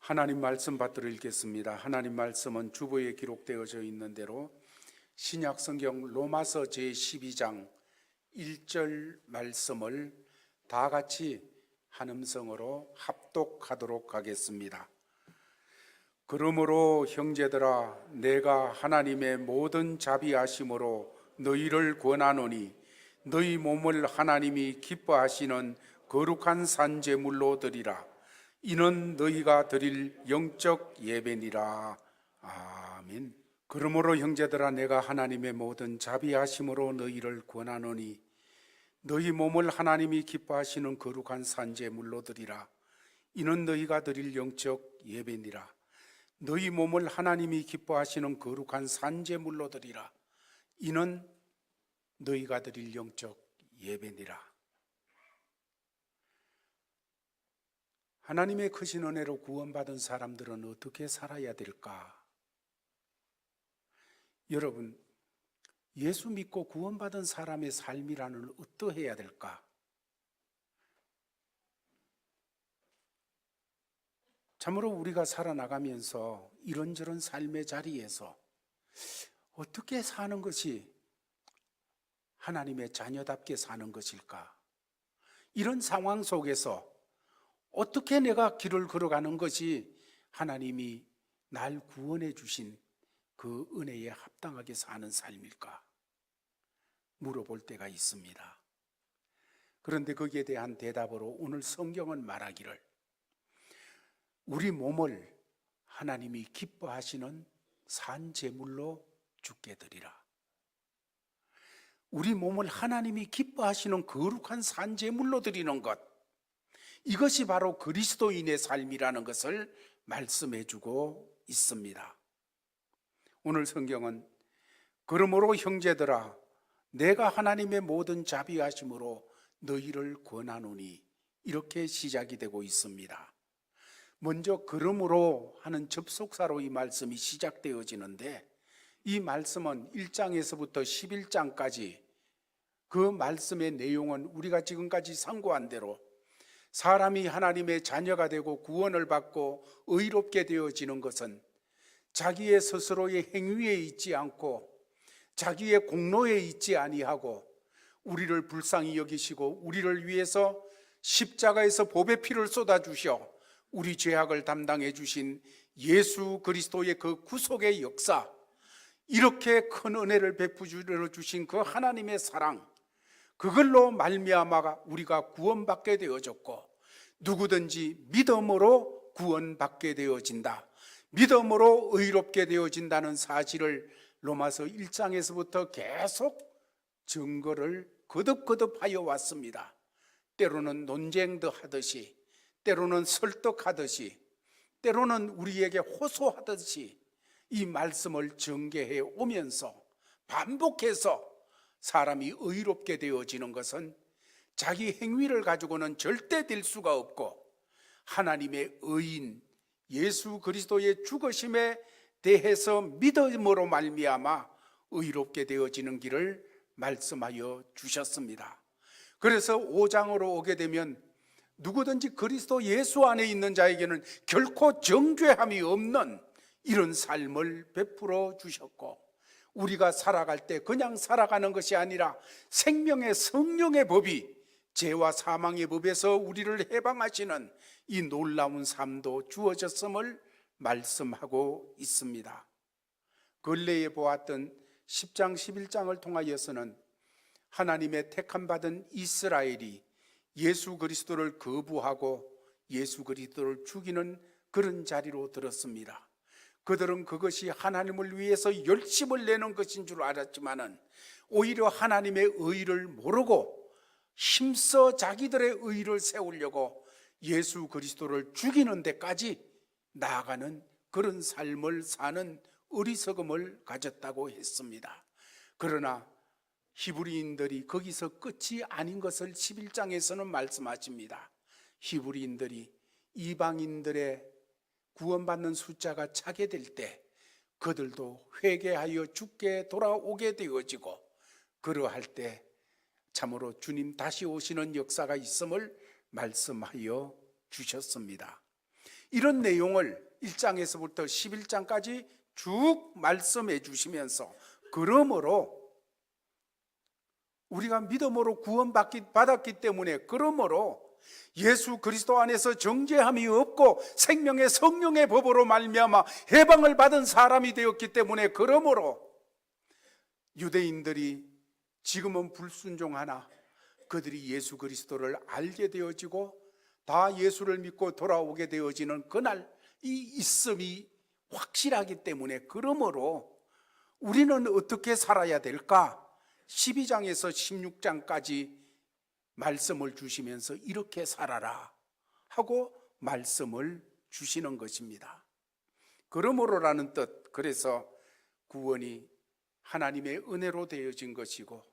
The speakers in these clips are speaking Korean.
하나님 말씀 받들어 읽겠습니다. 하나님 말씀은 주보에 기록되어져 있는 대로 신약 성경 로마서 제12장 1절 말씀을 다 같이 한 음성으로 합독하도록 하겠습니다. 그러므로 형제들아, 내가 하나님의 모든 자비하심으로 너희를 권하노니 너희 몸을 하나님이 기뻐하시는 거룩한 산제물로 드리라. 이는 너희가 드릴 영적 예배니라. 아멘. 그러므로 형제들아, 내가 하나님의 모든 자비하심으로 너희를 권하노니 너희 몸을 하나님이 기뻐하시는 거룩한 산제물로 드리라. 이는 너희가 드릴 영적 예배니라. 너희 몸을 하나님이 기뻐하시는 거룩한 산제물로 드리라. 이는 너희가 드릴 영적 예배니라. 하나님의 크신 은혜로 구원받은 사람들은 어떻게 살아야 될까? 여러분, 예수 믿고 구원받은 사람의 삶이라는 어떠해야 될까? 참으로 우리가 살아나가면서 이런저런 삶의 자리에서 어떻게 사는 것이 하나님의 자녀답게 사는 것일까? 이런 상황 속에서 어떻게 내가 길을 걸어가는 것이 하나님이 날 구원해 주신 그 은혜에 합당하게 사는 삶일까? 물어볼 때가 있습니다. 그런데 거기에 대한 대답으로 오늘 성경은 말하기를 우리 몸을 하나님이 기뻐하시는 산제물로 주께 드리라. 우리 몸을 하나님이 기뻐하시는 거룩한 산제물로 드리는 것, 이것이 바로 그리스도인의 삶이라는 것을 말씀해 주고 있습니다. 오늘 성경은 그러므로 형제들아, 내가 하나님의 모든 자비하심으로 너희를 권하노니 이렇게 시작이 되고 있습니다. 먼저 그러므로 하는 접속사로 이 말씀이 시작되어지는데 이 말씀은 1장에서부터 11장까지 그 말씀의 내용은 우리가 지금까지 상고한 대로 사람이 하나님의 자녀가 되고 구원을 받고 의롭게 되어지는 것은 자기의 스스로의 행위에 있지 않고 자기의 공로에 있지 아니하고 우리를 불쌍히 여기시고 우리를 위해서 십자가에서 보배 피를 쏟아주셔 우리 죄악을 담당해 주신 예수 그리스도의 그 구속의 역사, 이렇게 큰 은혜를 베풀어 주신 그 하나님의 사랑, 그걸로 말미암아 우리가 구원받게 되어졌고 누구든지 믿음으로 구원받게 되어진다, 믿음으로 의롭게 되어진다는 사실을 로마서 1장에서부터 계속 증거를 거듭거듭하여 왔습니다. 때로는 논쟁도 하듯이, 때로는 설득하듯이, 때로는 우리에게 호소하듯이 이 말씀을 전개해 오면서 반복해서 사람이 의롭게 되어지는 것은 자기 행위를 가지고는 절대 될 수가 없고 하나님의 의인 예수 그리스도의 죽으심에 대해서 믿음으로 말미암아 의롭게 되어지는 길을 말씀하여 주셨습니다. 그래서 5장으로 오게 되면 누구든지 그리스도 예수 안에 있는 자에게는 결코 정죄함이 없는 이런 삶을 베풀어 주셨고 우리가 살아갈 때 그냥 살아가는 것이 아니라 생명의 성령의 법이 죄와 사망의 법에서 우리를 해방하시는 이 놀라운 삶도 주어졌음을 말씀하고 있습니다. 근래에 보았던 10장 11장을 통하여서는 하나님의 택함받은 이스라엘이 예수 그리스도를 거부하고 예수 그리스도를 죽이는 그런 자리로 들었습니다. 그들은 그것이 하나님을 위해서 열심을 내는 것인 줄 알았지만은 오히려 하나님의 의를 모르고 힘써 자기들의 의를 세우려고 예수 그리스도를 죽이는 데까지 나아가는 그런 삶을 사는 어리석음을 가졌다고 했습니다. 그러나 히브리인들이 거기서 끝이 아닌 것을 11장에서는 말씀하십니다. 히브리인들이 이방인들의 구원받는 숫자가 차게 될 때 그들도 회개하여 주께 돌아오게 되어지고 그러할 때 참으로 주님 다시 오시는 역사가 있음을 말씀하여 주셨습니다. 이런 내용을 1장에서부터 11장까지 쭉 말씀해 주시면서, 그러므로 우리가 믿음으로 구원받았기 때문에, 그러므로 예수 그리스도 안에서 정죄함이 없고 생명의 성령의 법으로 말미암아 해방을 받은 사람이 되었기 때문에, 그러므로 유대인들이 지금은 불순종하나 그들이 예수 그리스도를 알게 되어지고 다 예수를 믿고 돌아오게 되어지는 그날 이 있음이 확실하기 때문에, 그러므로 우리는 어떻게 살아야 될까? 12장에서 16장까지 말씀을 주시면서 이렇게 살아라 하고 말씀을 주시는 것입니다. 그러므로라는 뜻, 그래서 구원이 하나님의 은혜로 되어진 것이고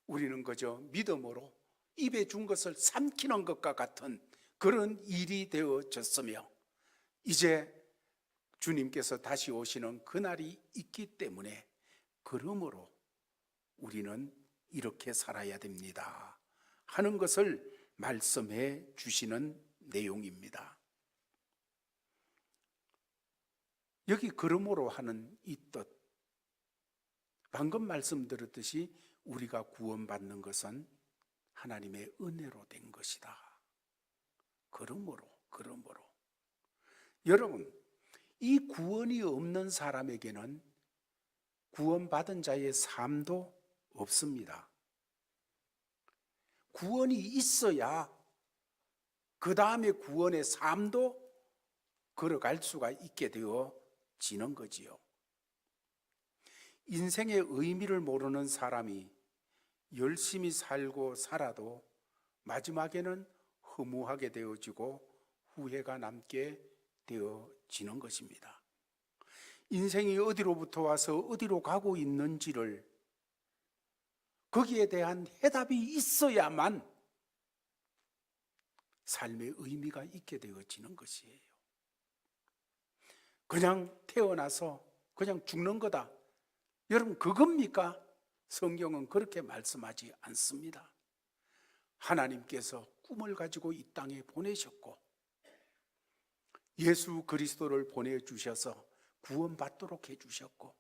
우리는 그저 믿음으로 입에 준 것을 삼키는 것과 같은 그런 일이 되어졌으며, 이제 주님께서 다시 오시는 그날이 있기 때문에, 그러므로 우리는 이렇게 살아야 됩니다 하는 것을 말씀해 주시는 내용입니다. 여기 그러므로 하는 이 뜻, 방금 말씀드렸듯이 우리가 구원받는 것은 하나님의 은혜로 된 것이다. 그러므로 여러분, 이 구원이 없는 사람에게는 구원받은 자의 삶도 없습니다. 구원이 있어야 그 다음에 구원의 삶도 걸어갈 수가 있게 되어지는 거지요. 인생의 의미를 모르는 사람이 열심히 살고 살아도 마지막에는 허무하게 되어지고 후회가 남게 되어지는 것입니다. 인생이 어디로부터 와서 어디로 가고 있는지를, 거기에 대한 해답이 있어야만 삶의 의미가 있게 되어지는 것이에요. 그냥 태어나서 그냥 죽는 거다, 여러분 그겁니까? 성경은 그렇게 말씀하지 않습니다. 하나님께서 꿈을 가지고 이 땅에 보내셨고 예수 그리스도를 보내주셔서 구원받도록 해주셨고,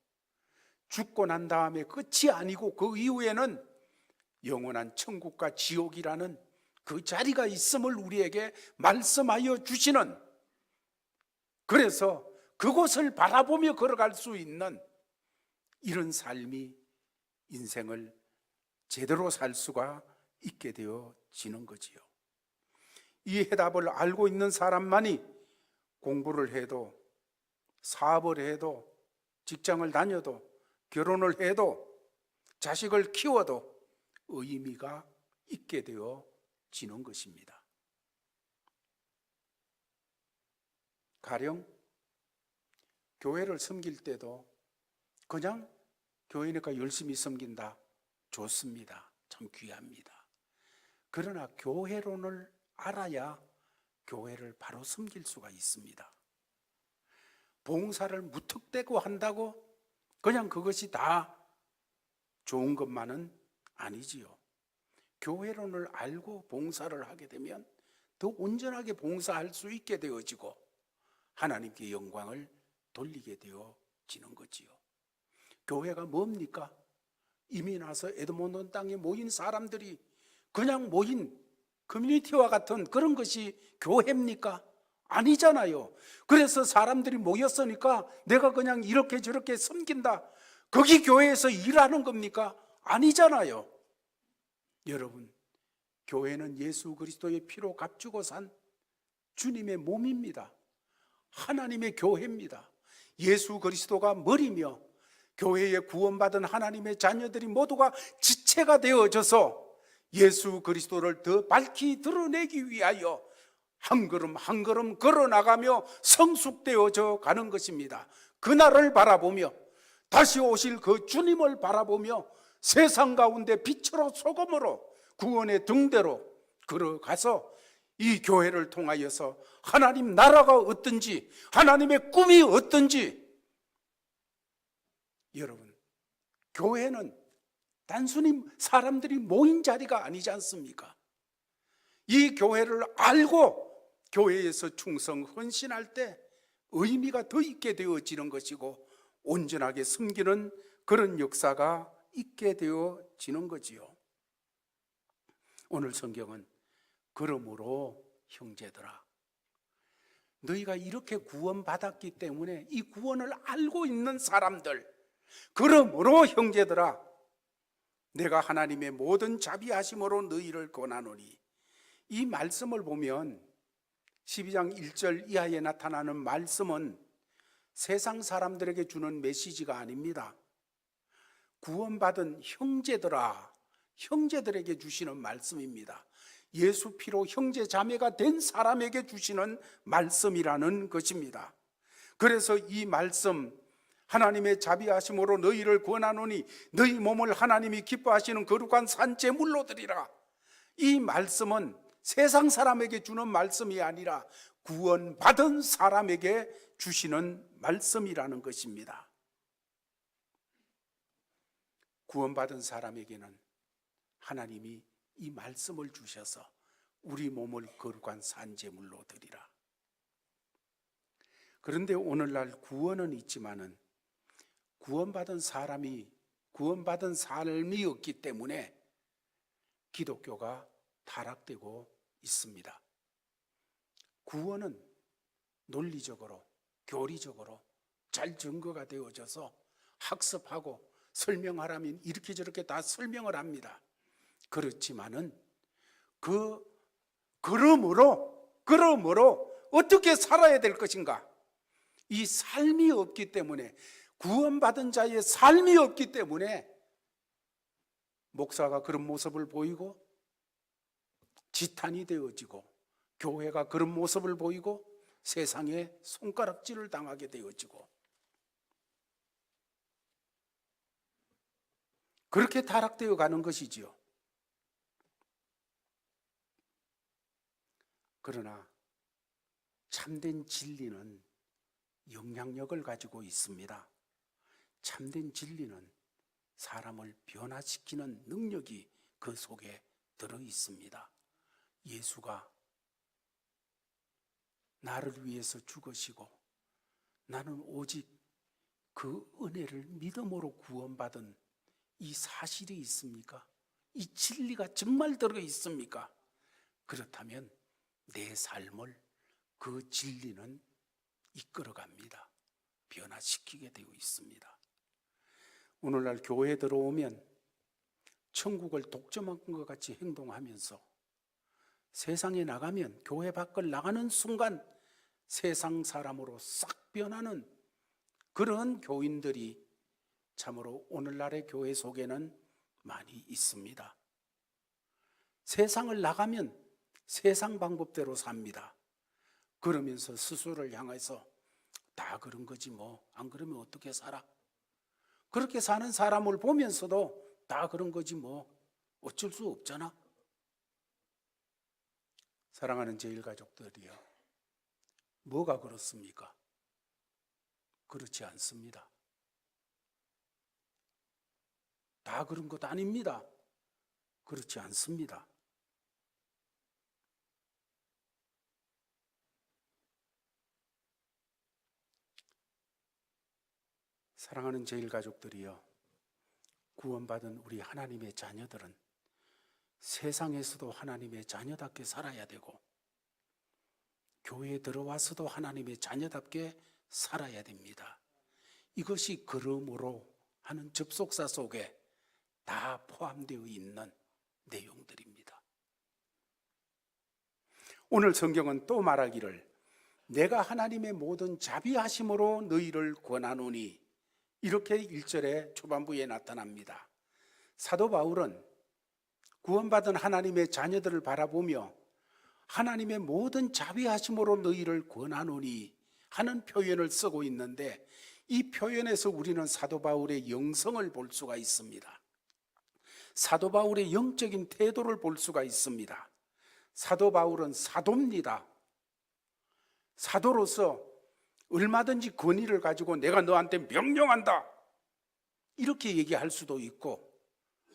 죽고 난 다음에 끝이 아니고 그 이후에는 영원한 천국과 지옥이라는 그 자리가 있음을 우리에게 말씀하여 주시는, 그래서 그곳을 바라보며 걸어갈 수 있는 이런 삶이 인생을 제대로 살 수가 있게 되어지는 거지요. 이 해답을 알고 있는 사람만이 공부를 해도, 사업을 해도, 직장을 다녀도, 결혼을 해도, 자식을 키워도 의미가 있게 되어지는 것입니다. 가령 교회를 섬길 때도 그냥 교회니까 열심히 섬긴다, 좋습니다. 참 귀합니다. 그러나 교회론을 알아야 교회를 바로 섬길 수가 있습니다. 봉사를 무턱대고 한다고 그냥 그것이 다 좋은 것만은 아니지요. 교회론을 알고 봉사를 하게 되면 더 온전하게 봉사할 수 있게 되어지고 하나님께 영광을 돌리게 되어지는 거지요. 교회가 뭡니까? 이미 나서 에드몬ton 땅에 모인 사람들이 그냥 모인 커뮤니티와 같은 그런 것이 교회입니까? 아니잖아요. 그래서 사람들이 모였으니까 내가 그냥 이렇게 저렇게 섬긴다, 거기 교회에서 일하는 겁니까? 아니잖아요. 여러분, 교회는 예수 그리스도의 피로 값주고 산 주님의 몸입니다. 하나님의 교회입니다. 예수 그리스도가 머리며 교회에 구원받은 하나님의 자녀들이 모두가 지체가 되어져서 예수 그리스도를 더 밝히 드러내기 위하여 한 걸음 한 걸음 걸어나가며 성숙되어져 가는 것입니다. 그날을 바라보며 다시 오실 그 주님을 바라보며 세상 가운데 빛으로 소금으로 구원의 등대로 걸어가서 이 교회를 통하여서 하나님 나라가 어떤지, 하나님의 꿈이 어떤지, 여러분, 교회는 단순히 사람들이 모인 자리가 아니지 않습니까? 이 교회를 알고 교회에서 충성 헌신할 때 의미가 더 있게 되어지는 것이고 온전하게 섬기는 그런 역사가 있게 되어지는 거지요. 오늘 성경은 그러므로 형제들아, 너희가 이렇게 구원받았기 때문에 이 구원을 알고 있는 사람들, 그러므로 형제들아, 내가 하나님의 모든 자비하심으로 너희를 권하노니, 이 말씀을 보면 12장 1절 이하에 나타나는 말씀은 세상 사람들에게 주는 메시지가 아닙니다. 구원받은 형제들아, 형제들에게 주시는 말씀입니다. 예수 피로 형제 자매가 된 사람에게 주시는 말씀이라는 것입니다. 그래서 이 말씀, 하나님의 자비하심으로 너희를 권하노니 너희 몸을 하나님이 기뻐하시는 거룩한 산제물로 드리라. 이 말씀은 세상 사람에게 주는 말씀이 아니라 구원받은 사람에게 주시는 말씀이라는 것입니다. 구원받은 사람에게는 하나님이 이 말씀을 주셔서 우리 몸을 거룩한 산제물로 드리라. 그런데 오늘날 구원은 있지만은 구원받은 삶이 없기 때문에 기독교가 타락되고 있습니다. 구원은 논리적으로, 교리적으로 잘 증거가 되어져서 학습하고 설명하라면 이렇게 저렇게 다 설명을 합니다. 그렇지만은 그러므로 어떻게 살아야 될 것인가? 이 삶이 없기 때문에, 구원받은 자의 삶이 없기 때문에 목사가 그런 모습을 보이고 지탄이 되어지고, 교회가 그런 모습을 보이고 세상에 손가락질을 당하게 되어지고, 그렇게 타락되어 가는 것이지요. 그러나 참된 진리는 영향력을 가지고 있습니다. 참된 진리는 사람을 변화시키는 능력이 그 속에 들어 있습니다. 예수가 나를 위해서 죽으시고 나는 오직 그 은혜를 믿음으로 구원받은 이 사실이 있습니까? 이 진리가 정말 들어 있습니까? 그렇다면 내 삶을 그 진리는 이끌어갑니다. 변화시키게 되어 있습니다. 오늘날 교회에 들어오면 천국을 독점한 것 같이 행동하면서 세상에 나가면, 교회 밖을 나가는 순간 세상 사람으로 싹 변하는 그런 교인들이 참으로 오늘날의 교회 속에는 많이 있습니다. 세상을 나가면 세상 방법대로 삽니다. 그러면서 스스로를 향해서 다 그런 거지 뭐, 안 그러면 어떻게 살아? 그렇게 사는 사람을 보면서도 다 그런 거지 뭐, 어쩔 수 없잖아. 사랑하는 제일가족들이요, 뭐가 그렇습니까? 그렇지 않습니다. 다 그런 것 아닙니다. 그렇지 않습니다. 사랑하는 제일가족들이요, 구원받은 우리 하나님의 자녀들은 세상에서도 하나님의 자녀답게 살아야 되고, 교회에 들어와서도 하나님의 자녀답게 살아야 됩니다. 이것이 그러므로 하는 접속사 속에 다 포함되어 있는 내용들입니다. 오늘 성경은 또 말하기를 내가 하나님의 모든 자비하심으로 너희를 권하노니, 이렇게 1절의 초반부에 나타납니다. 사도 바울은 구원받은 하나님의 자녀들을 바라보며 하나님의 모든 자비하심으로 너희를 권하노니 하는 표현을 쓰고 있는데, 이 표현에서 우리는 사도 바울의 영성을 볼 수가 있습니다. 사도 바울의 영적인 태도를 볼 수가 있습니다. 사도 바울은 사도입니다. 사도로서 얼마든지 권위를 가지고 내가 너한테 명령한다 이렇게 얘기할 수도 있고,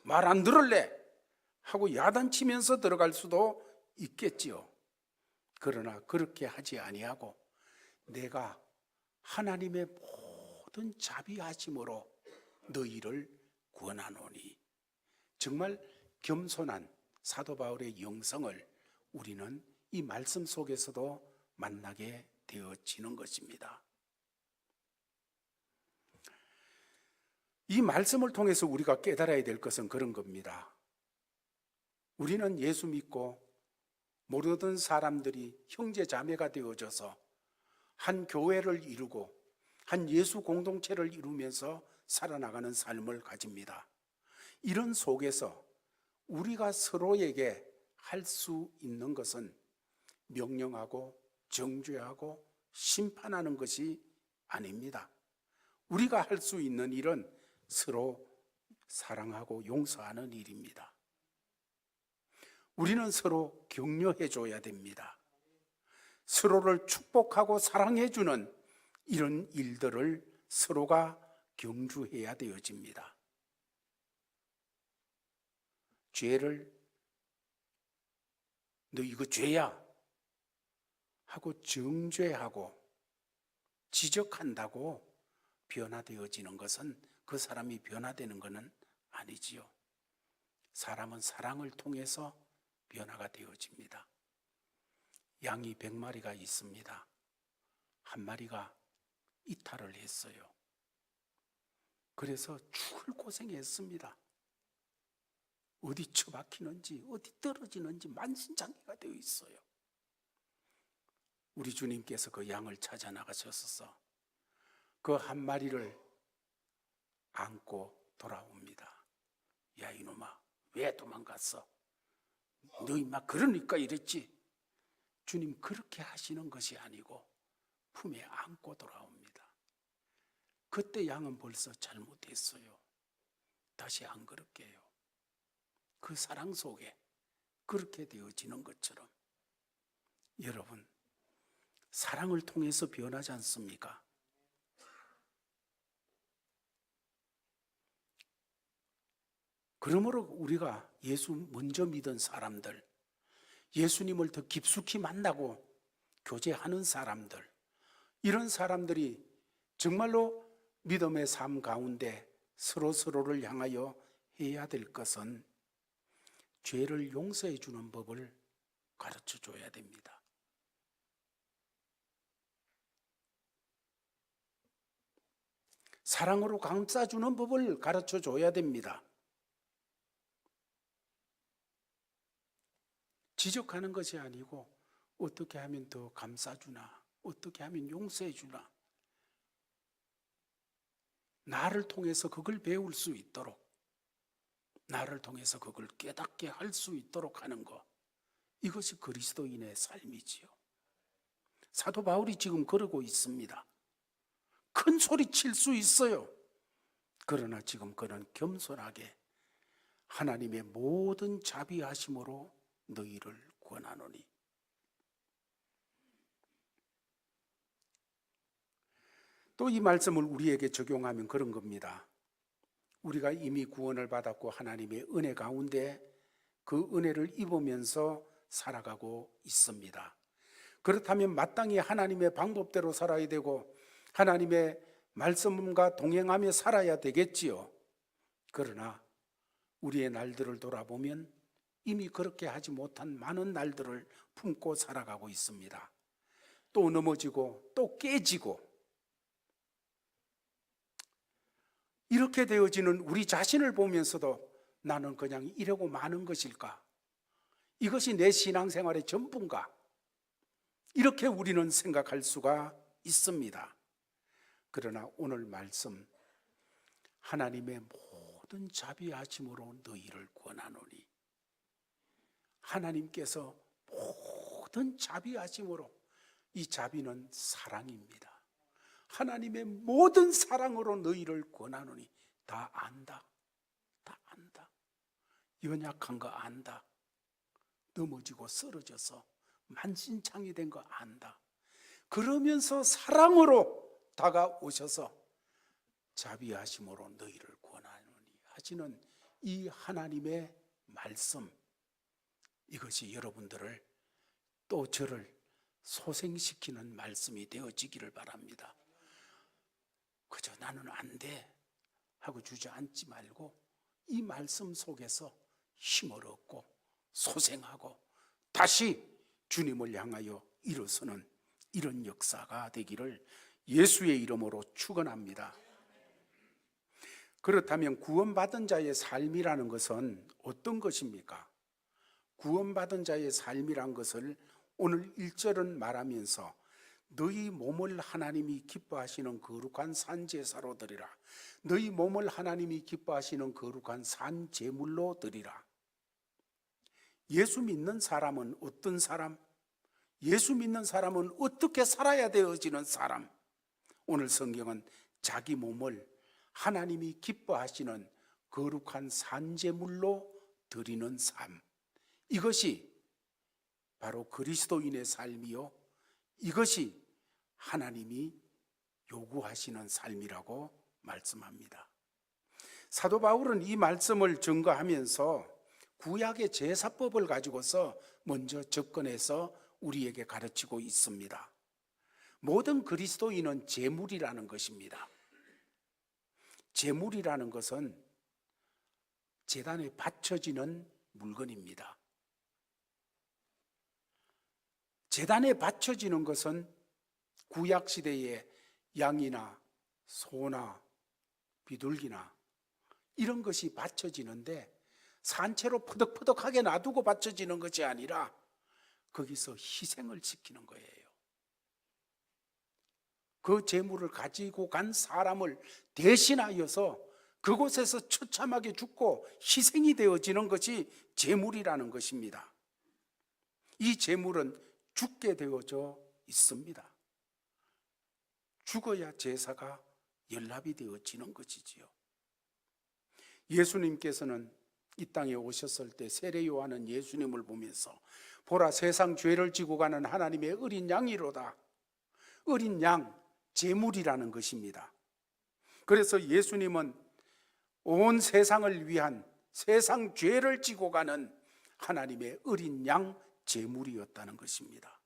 말 안 들을래 하고 야단치면서 들어갈 수도 있겠지요. 그러나 그렇게 하지 아니하고 내가 하나님의 모든 자비하심으로 너희를 구원하노니. 정말 겸손한 사도 바울의 영성을 우리는 이 말씀 속에서도 만나게 되어지는 것입니다. 이 말씀을 통해서 우리가 깨달아야 될 것은 그런 겁니다. 우리는 예수 믿고 모르던 사람들이 형제 자매가 되어져서 한 교회를 이루고 한 예수 공동체를 이루면서 살아나가는 삶을 가집니다. 이런 속에서 우리가 서로에게 할 수 있는 것은 명령하고 정죄하고 심판하는 것이 아닙니다. 우리가 할 수 있는 일은 서로 사랑하고 용서하는 일입니다. 우리는 서로 격려해 줘야 됩니다. 서로를 축복하고 사랑해 주는 이런 일들을 서로가 경주해야 되어집니다. 죄를 너 이거 죄야 하고 정죄하고 지적한다고 변화되어지는 것은 그 사람이 변화되는 것은 아니지요. 사람은 사랑을 통해서 변화가 되어집니다. 양이 100마리가 있습니다. 한 마리가 이탈을 했어요. 그래서 죽을 고생했습니다. 어디 처박히는지 어디 떨어지는지 만신창이가 되어 있어요. 우리 주님께서 그 양을 찾아 나가셔서 그 한 마리를 안고 돌아옵니다. 야 이놈아 왜 도망갔어? 너 임마 그러니까 이랬지. 주님 그렇게 하시는 것이 아니고 품에 안고 돌아옵니다. 그때 양은 벌써 잘못했어요. 다시 안 그렇게 해요. 그 사랑 속에 그렇게 되어지는 것처럼 여러분 사랑을 통해서 변하지 않습니까? 그러므로 우리가 예수 먼저 믿은 사람들, 예수님을 더 깊숙이 만나고 교제하는 사람들, 이런 사람들이 정말로 믿음의 삶 가운데 서로를 향하여 해야 될 것은 죄를 용서해 주는 법을 가르쳐 줘야 됩니다. 사랑으로 감싸주는 법을 가르쳐 줘야 됩니다. 지적하는 것이 아니고 어떻게 하면 더 감싸주나, 어떻게 하면 용서해 주나, 나를 통해서 그걸 배울 수 있도록, 나를 통해서 그걸 깨닫게 할 수 있도록 하는 것, 이것이 그리스도인의 삶이지요. 사도 바울이 지금 그러고 있습니다. 큰 소리 칠 수 있어요. 그러나 지금 그는 겸손하게 하나님의 모든 자비하심으로 너희를 구원하노니. 또 이 말씀을 우리에게 적용하면 그런 겁니다. 우리가 이미 구원을 받았고 하나님의 은혜 가운데 그 은혜를 입으면서 살아가고 있습니다. 그렇다면 마땅히 하나님의 방법대로 살아야 되고 하나님의 말씀과 동행하며 살아야 되겠지요. 그러나 우리의 날들을 돌아보면 이미 그렇게 하지 못한 많은 날들을 품고 살아가고 있습니다. 또 넘어지고 또 깨지고 이렇게 되어지는 우리 자신을 보면서도 나는 그냥 이러고 마는 것일까? 이것이 내 신앙생활의 전부인가? 이렇게 우리는 생각할 수가 있습니다. 그러나 오늘 말씀 하나님의 모든 자비하심으로 너희를 구원하노니, 하나님께서 모든 자비하심으로, 이 자비는 사랑입니다. 하나님의 모든 사랑으로 너희를 구원하노니, 다 안다, 다 안다, 연약한 거 안다, 넘어지고 쓰러져서 만신창이 된 거 안다. 그러면서 사랑으로 다가오셔서 자비하심으로 너희를 구원하노니 하시는 이 하나님의 말씀, 이것이 여러분들을 또 저를 소생시키는 말씀이 되어지기를 바랍니다. 그저 나는 안 돼 하고 주저앉지 말고 이 말씀 속에서 힘을 얻고 소생하고 다시 주님을 향하여 일어서는 이런 역사가 되기를 예수의 이름으로 축원합니다. 그렇다면 구원받은 자의 삶이라는 것은 어떤 것입니까? 구원받은 자의 삶이란 것을 오늘 1절은 말하면서 너희 몸을 하나님이 기뻐하시는 거룩한 산제사로 드리라. 너희 몸을 하나님이 기뻐하시는 거룩한 산제물로 드리라. 예수 믿는 사람은 어떤 사람? 예수 믿는 사람은 어떻게 살아야 되어지는 사람? 오늘 성경은 자기 몸을 하나님이 기뻐하시는 거룩한 산제물로 드리는 삶, 이것이 바로 그리스도인의 삶이요, 이것이 하나님이 요구하시는 삶이라고 말씀합니다. 사도 바울은 이 말씀을 증거하면서 구약의 제사법을 가지고서 먼저 접근해서 우리에게 가르치고 있습니다. 모든 그리스도인은 제물이라는 것입니다. 제물이라는 것은 제단에 바쳐지는 물건입니다. 제단에 바쳐지는 것은 구약시대의 양이나 소나 비둘기나 이런 것이 바쳐지는데 산채로 퍼덕퍼덕하게 놔두고 바쳐지는 것이 아니라 거기서 희생을 시키는 거예요. 그 제물을 가지고 간 사람을 대신하여서 그곳에서 처참하게 죽고 희생이 되어지는 것이 제물이라는 것입니다. 이 제물은 죽게 되어져 있습니다. 죽어야 제사가 연락이 되어지는 것이지요. 예수님께서는 이 땅에 오셨을 때 세례 요한은 예수님을 보면서 보라, 세상 죄를 지고 가는 하나님의 어린 양이로다. 어린 양, 제물이라는 것입니다. 그래서 예수님은 온 세상을 위한, 세상 죄를 지고 가는 하나님의 어린 양 제물이었다는 것입니다.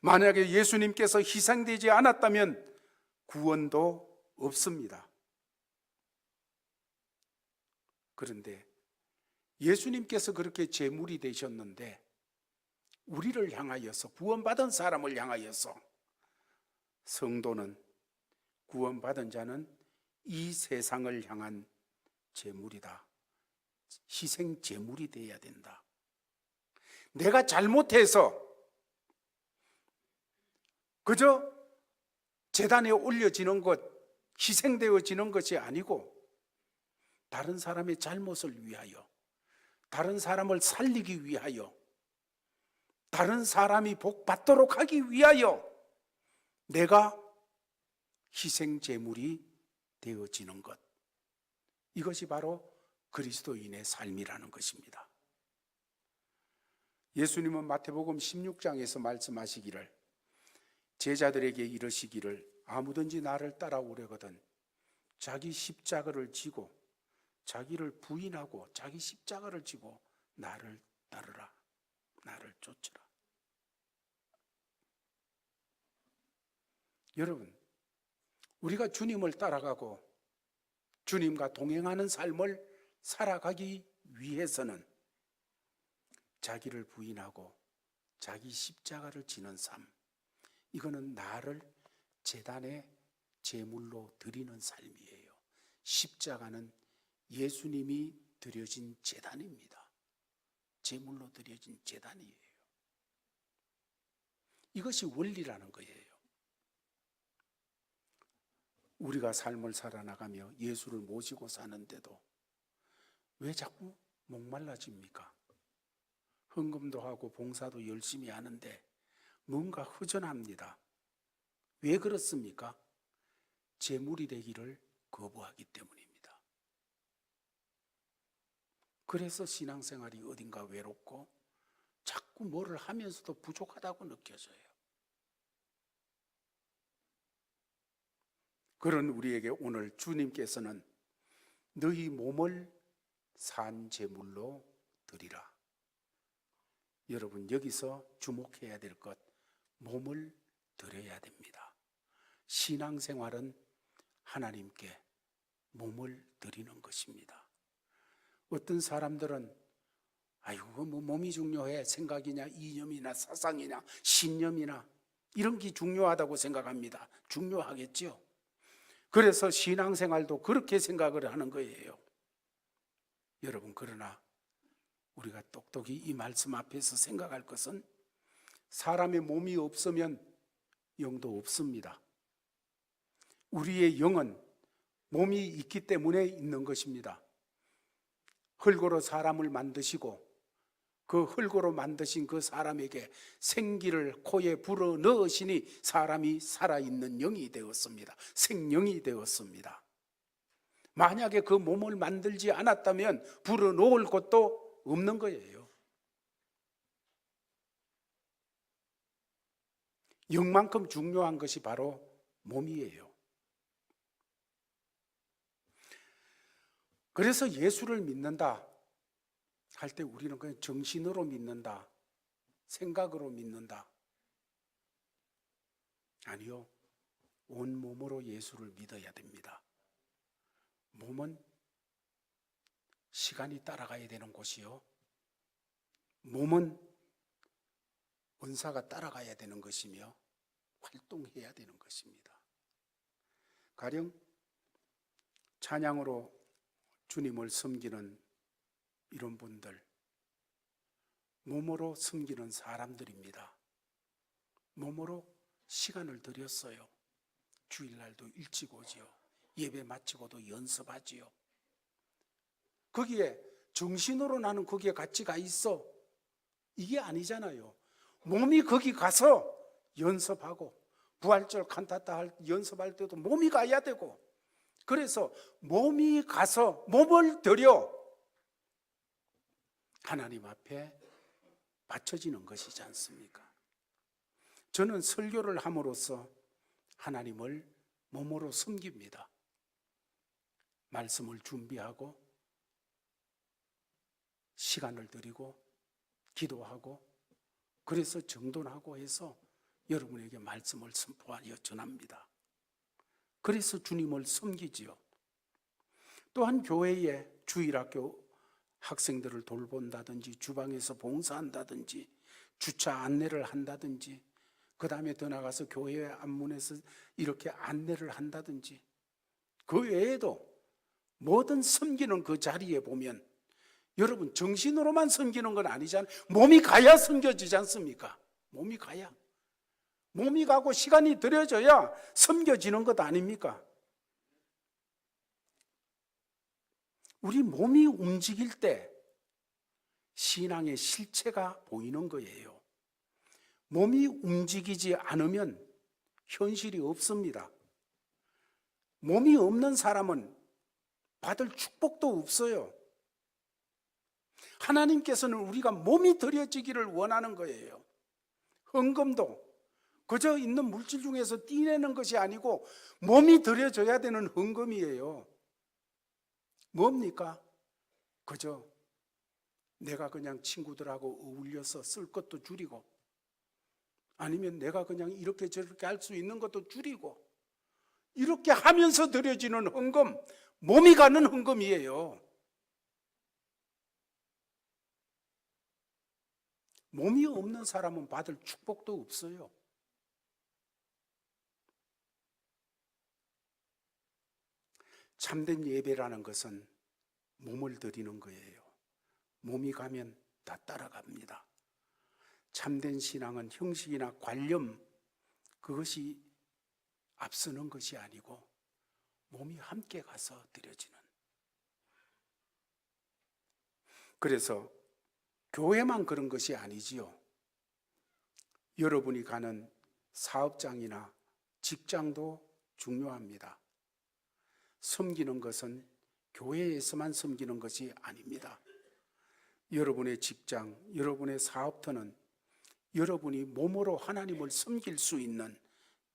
만약에 예수님께서 희생되지 않았다면 구원도 없습니다. 그런데 예수님께서 그렇게 제물이 되셨는데 우리를 향하여서, 구원받은 사람을 향하여서 성도는, 구원받은 자는 이 세상을 향한 제물이다. 희생 제물이 되어야 된다. 내가 잘못해서 그저 제단에 올려지는 것, 희생되어지는 것이 아니고 다른 사람의 잘못을 위하여, 다른 사람을 살리기 위하여, 다른 사람이 복 받도록 하기 위하여 내가 희생 제물이 되어지는 것, 이것이 바로 그리스도인의 삶이라는 것입니다. 예수님은 마태복음 16장에서 말씀하시기를, 제자들에게 이르시기를 아무든지 나를 따라오려거든 자기 십자가를 지고 자기를 부인하고 자기 십자가를 지고 나를 따르라. 나를 쫓으라. 여러분, 우리가 주님을 따라가고 주님과 동행하는 삶을 살아가기 위해서는 자기를 부인하고 자기 십자가를 지는 삶, 이거는 나를 제단의 제물로 드리는 삶이에요. 십자가는 예수님이 드려진 제단입니다. 제물로 드려진 제단이에요. 이것이 원리라는 거예요. 우리가 삶을 살아나가며 예수를 모시고 사는데도 왜 자꾸 목말라집니까? 헌금도 하고 봉사도 열심히 하는데 뭔가 허전합니다. 왜 그렇습니까? 제물이 되기를 거부하기 때문입니다. 그래서 신앙생활이 어딘가 외롭고 자꾸 뭐를 하면서도 부족하다고 느껴져요. 그런 우리에게 오늘 주님께서는 너희 몸을 산 제물로 드리라. 여러분, 여기서 주목해야 될 것 몸을 드려야 됩니다. 신앙생활은 하나님께 몸을 드리는 것입니다. 어떤 사람들은 아이고 뭐 몸이 중요해, 생각이냐 이념이나 사상이냐 신념이나 이런 게 중요하다고 생각합니다. 중요하겠죠. 그래서 신앙생활도 그렇게 생각을 하는 거예요. 여러분, 그러나 우리가 똑똑히 이 말씀 앞에서 생각할 것은 사람의 몸이 없으면 영도 없습니다. 우리의 영은 몸이 있기 때문에 있는 것입니다. 흙으로 사람을 만드시고 그 흙으로 만드신 그 사람에게 생기를 코에 불어 넣으시니 사람이 살아있는 영이 되었습니다. 생명이 되었습니다. 만약에 그 몸을 만들지 않았다면 불어 넣을 것도 없는 거예요. 영만큼 중요한 것이 바로 몸이에요. 그래서 예수를 믿는다 할 때 우리는 그냥 정신으로 믿는다, 생각으로 믿는다. 아니요. 온몸으로 예수를 믿어야 됩니다. 몸은 시간이 따라가야 되는 곳이요. 몸은 은사가 따라가야 되는 것이며 활동해야 되는 것입니다. 가령 찬양으로 주님을 섬기는 이런 분들, 몸으로 섬기는 사람들입니다. 몸으로 시간을 들였어요. 주일날도 일찍 오지요. 예배 마치고도 연습하지요. 거기에 정신으로 나는 거기에 같이 가 있어, 이게 아니잖아요. 몸이 거기 가서 연습하고 부활절 칸타타 연습할 때도 몸이 가야 되고, 그래서 몸이 가서 몸을 들여 하나님 앞에 바쳐지는 것이지 않습니까? 저는 설교를 함으로써 하나님을 몸으로 섬깁니다. 말씀을 준비하고 시간을 드리고 기도하고 그래서 정돈하고 해서 여러분에게 말씀을 선포하여 전합니다. 그래서 주님을 섬기지요. 또한 교회에 주일학교 학생들을 돌본다든지 주방에서 봉사한다든지 주차 안내를 한다든지 그 다음에 더 나가서 교회 앞문에서 이렇게 안내를 한다든지 그 외에도 모든 섬기는 그 자리에 보면 여러분 정신으로만 섬기는 건 아니잖아요. 몸이 가야 섬겨지지 않습니까? 몸이 가야. 몸이 가고 시간이 들여져야 섬겨지는 것 아닙니까? 우리 몸이 움직일 때 신앙의 실체가 보이는 거예요. 몸이 움직이지 않으면 현실이 없습니다. 몸이 없는 사람은 받을 축복도 없어요. 하나님께서는 우리가 몸이 들여지기를 원하는 거예요. 헌금도 그저 있는 물질 중에서 떼내는 것이 아니고 몸이 들여져야 되는 헌금이에요. 뭡니까? 그저 내가 그냥 친구들하고 어울려서 쓸 것도 줄이고 아니면 내가 그냥 이렇게 저렇게 할 수 있는 것도 줄이고 이렇게 하면서 드려지는 헌금, 몸이 가는 헌금이에요. 몸이 없는 사람은 받을 축복도 없어요. 참된 예배라는 것은 몸을 드리는 거예요. 몸이 가면 다 따라갑니다. 참된 신앙은 형식이나 관념 그것이 앞서는 것이 아니고 몸이 함께 가서 드려지는. 그래서 교회만 그런 것이 아니지요. 여러분이 가는 사업장이나 직장도 중요합니다. 섬기는 것은 교회에서만 섬기는 것이 아닙니다. 여러분의 직장, 여러분의 사업터는 여러분이 몸으로 하나님을 섬길 수 있는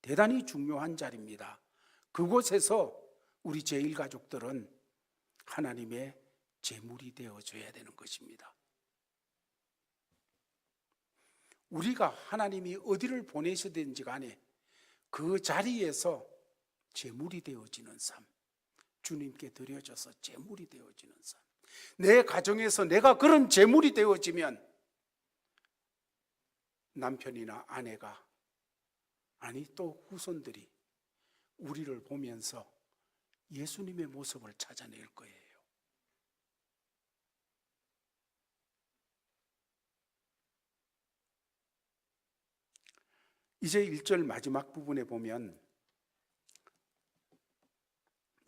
대단히 중요한 자리입니다. 그곳에서 우리 제1가족들은 하나님의 제물이 되어줘야 되는 것입니다. 우리가 하나님이 어디를 보내시든지 간에 그 자리에서 제물이 되어지는 삶, 주님께 드려져서 제물이 되어지는 삶, 내 가정에서 내가 그런 제물이 되어지면 남편이나 아내가, 아니 또 후손들이 우리를 보면서 예수님의 모습을 찾아낼 거예요. 이제 1절 마지막 부분에 보면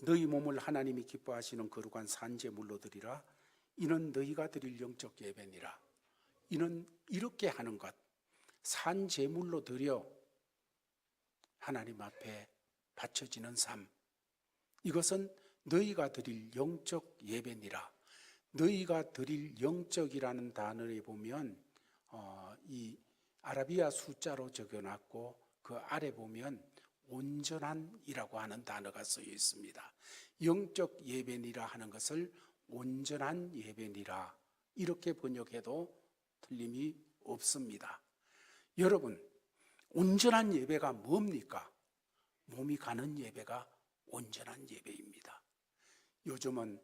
너희 몸을 하나님이 기뻐하시는 거룩한 산제물로 드리라. 이는 너희가 드릴 영적 예배니라. 이는 이렇게 하는 것, 산제물로 드려 하나님 앞에 바쳐지는 삶, 이것은 너희가 드릴 영적 예배니라. 너희가 드릴 영적이라는 단어에 보면 이 아라비아 숫자로 적어놨고 그 아래 보면 온전한이라고 하는 단어가 쓰여 있습니다. 영적 예배니라 하는 것을 온전한 예배니라 이렇게 번역해도 틀림이 없습니다. 여러분, 온전한 예배가 뭡니까? 몸이 가는 예배가 온전한 예배입니다. 요즘은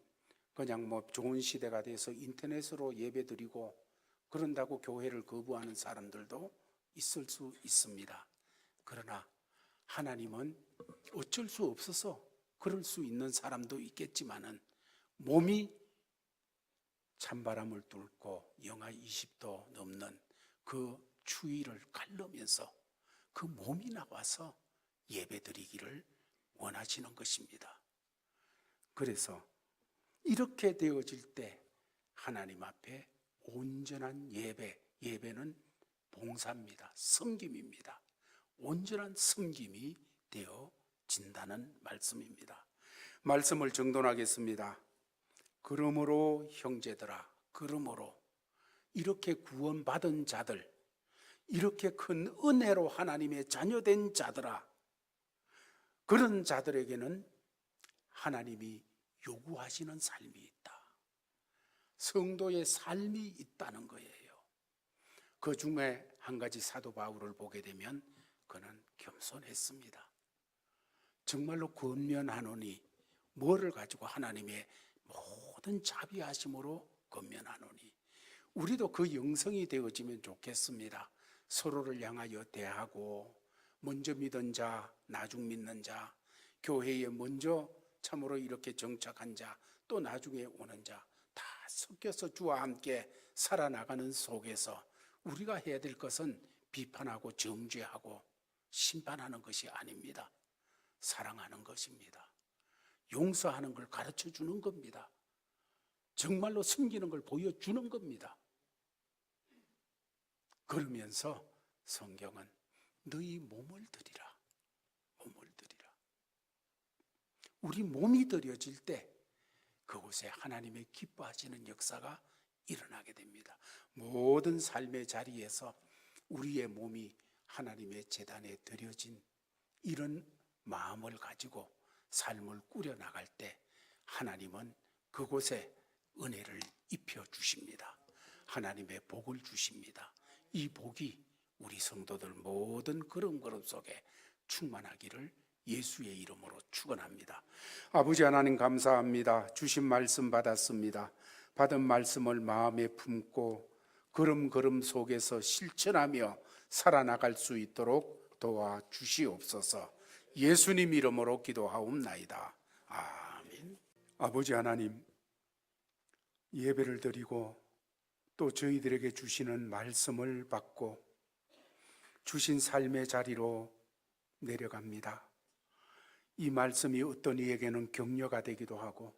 그냥 좋은 시대가 돼서 인터넷으로 예배 드리고 그런다고 교회를 거부하는 사람들도 있을 수 있습니다. 그러나 하나님은 어쩔 수 없어서 그럴 수 있는 사람도 있겠지만은 몸이 찬바람을 뚫고 영하 20도 넘는 그 추위를 가르면서 그 몸이 나와서 예배드리기를 원하시는 것입니다. 그래서 이렇게 되어질 때 하나님 앞에 온전한 예배는 봉사입니다. 섬김입니다. 온전한 섬김이 되어진다는 말씀입니다. 말씀을 정돈하겠습니다. 그러므로 형제들아, 그러므로 이렇게 구원받은 자들, 이렇게 큰 은혜로 하나님의 자녀된 자들아, 그런 자들에게는 하나님이 요구하시는 삶이 있다. 성도의 삶이 있다는 거예요. 그 중에 한 가지 사도 바울을 보게 되면 그는 겸손했습니다. 정말로 권면하노니, 뭐를 가지고? 하나님의 모든 자비하심으로 권면하노니. 우리도 그 영성이 되어지면 좋겠습니다. 서로를 향하여 대하고, 먼저 믿은 자, 나중 믿는 자, 교회에 먼저 참으로 이렇게 정착한 자, 또 나중에 오는 자, 다 섞여서 주와 함께 살아나가는 속에서 우리가 해야 될 것은 비판하고 정죄하고 심판하는 것이 아닙니다. 사랑하는 것입니다. 용서하는 걸 가르쳐 주는 겁니다. 정말로 섬기는 걸 보여주는 겁니다. 그러면서 성경은 너희 몸을 드리라, 몸을 드리라. 우리 몸이 드려질 때 그곳에 하나님의 기뻐하시는 역사가 일어나게 됩니다. 모든 삶의 자리에서 우리의 몸이 하나님의 제단에 드려진 이런 마음을 가지고 삶을 꾸려나갈 때 하나님은 그곳에 은혜를 입혀주십니다. 하나님의 복을 주십니다. 이 복이 우리 성도들 모든 걸음걸음 속에 충만하기를 예수의 이름으로 축원합니다. 아버지 하나님 감사합니다. 주신 말씀 받았습니다. 받은 말씀을 마음에 품고 걸음걸음 속에서 실천하며 살아나갈 수 있도록 도와주시옵소서. 예수님 이름으로 기도하옵나이다. 아멘. 아버지 하나님, 예배를 드리고 또 저희들에게 주시는 말씀을 받고 주신 삶의 자리로 내려갑니다. 이 말씀이 어떤 이에게는 격려가 되기도 하고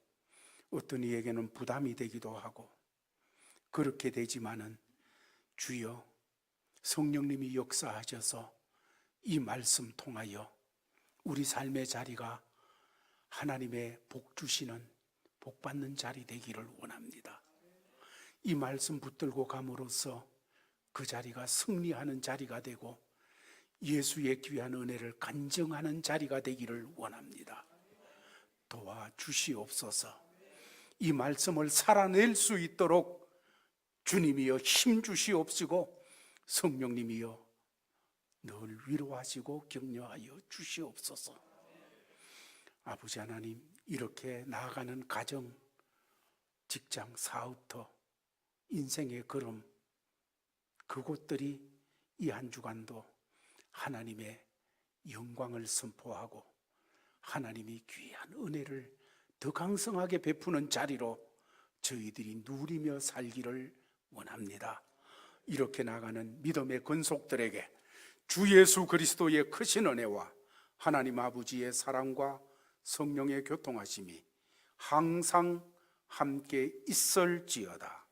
어떤 이에게는 부담이 되기도 하고 그렇게 되지만은 주여, 성령님이 역사하셔서 이 말씀 통하여 우리 삶의 자리가 하나님의 복 주시는, 복 받는 자리 되기를 원합니다. 이 말씀 붙들고 감으로써 그 자리가 승리하는 자리가 되고 예수의 귀한 은혜를 간증하는 자리가 되기를 원합니다. 도와주시옵소서. 이 말씀을 살아낼 수 있도록 주님이여 힘 주시옵시고 성령님이여 늘 위로하시고 격려하여 주시옵소서. 아버지 하나님, 이렇게 나아가는 가정, 직장, 사업터, 인생의 걸음, 그곳들이 이 한 주간도 하나님의 영광을 선포하고 하나님이 귀한 은혜를 더 강성하게 베푸는 자리로 저희들이 누리며 살기를 원합니다. 이렇게 나가는 믿음의 권속들에게 주 예수 그리스도의 크신 은혜와 하나님 아버지의 사랑과 성령의 교통하심이 항상 함께 있을지어다.